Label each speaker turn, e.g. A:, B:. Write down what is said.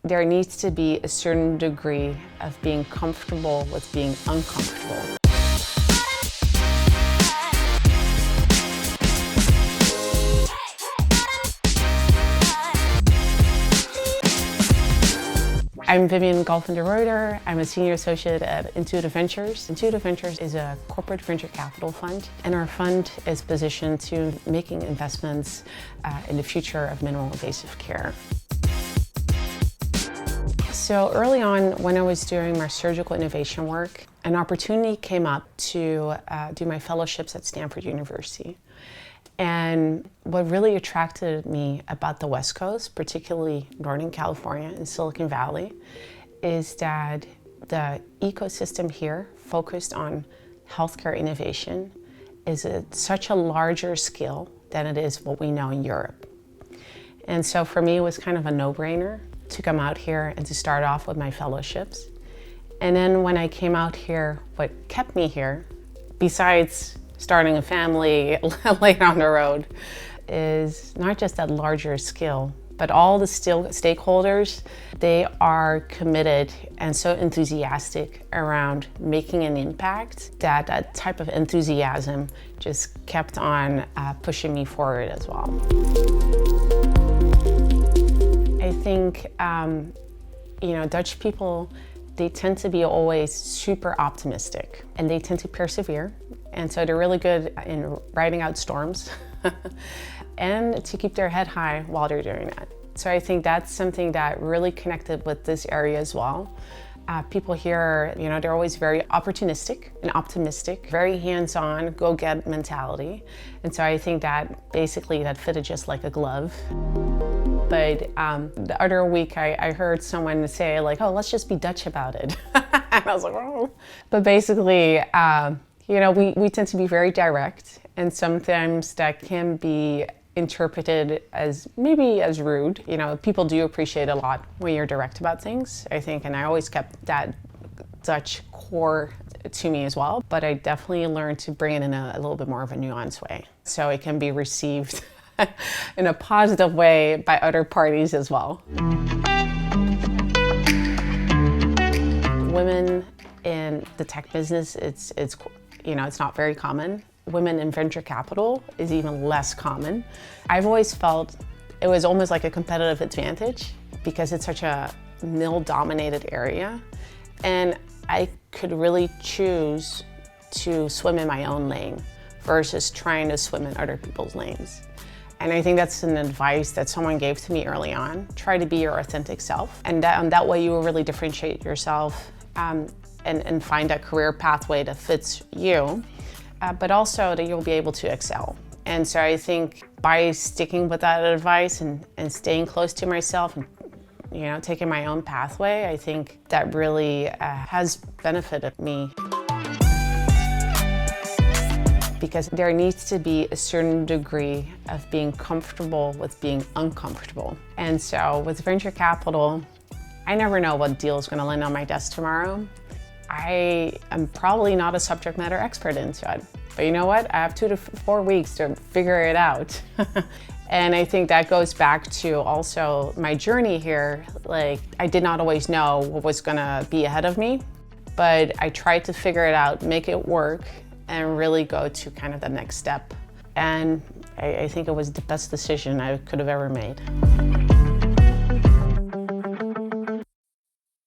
A: there needs to be a certain degree of being comfortable with being uncomfortable. I'm Vivian Golfin-De Ruijter. I'm a senior associate at Intuitive Ventures. Intuitive Ventures is a corporate venture capital fund, and our fund is positioned to making investments in the future of minimal invasive care. So early on, when I was doing my surgical innovation work, an opportunity came up to do my fellowships at Stanford University. And what really attracted me about the West Coast, particularly Northern California and Silicon Valley, is that the ecosystem here focused on healthcare innovation is at such a larger scale than it is what we know in Europe. And so for me, it was kind of a no-brainer to come out here and to start off with my fellowships. And then when I came out here, what kept me here, besides starting a family later on the road, is not just that larger scale, but all the stakeholders, they are committed and so enthusiastic around making an impact that that type of enthusiasm just kept on pushing me forward as well. I think, Dutch people, they tend to be always super optimistic and they tend to persevere. And so they're really good in riding out storms and to keep their head high while they're doing that. So I think that's something that really connected with this area as well. People here, they're always very opportunistic and optimistic, very hands-on, go-get mentality. And so I think that basically that fitted just like a glove. But the other week I heard someone say like, oh, let's just be Dutch about it. And I was like, oh. But basically, we tend to be very direct, and sometimes that can be interpreted as maybe as rude. People do appreciate a lot when you're direct about things, I think, and I always kept that Dutch core to me as well. But I definitely learned to bring it in a little bit more of a nuanced way, so it can be received in a positive way by other parties as well. Women in the tech business, it's not very common. Women in venture capital is even less common. I've always felt it was almost like a competitive advantage because it's such a male-dominated area, and I could really choose to swim in my own lane versus trying to swim in other people's lanes. And I think that's an advice that someone gave to me early on. Try to be your authentic self, and that way you will really differentiate yourself and find a career pathway that fits you, but also that you'll be able to excel. And so I think by sticking with that advice and staying close to myself and taking my own pathway, I think that really has benefited me. Because there needs to be a certain degree of being comfortable with being uncomfortable. And so with venture capital, I never know what deal is going to land on my desk tomorrow. I am probably not a subject matter expert into it, but you know what? I have 2 to 4 weeks to figure it out. And I think that goes back to also my journey here. Like, I did not always know what was going to be ahead of me, but I tried to figure it out, make it work, and really go to kind of the next step. And I think it was the best decision I could have ever made.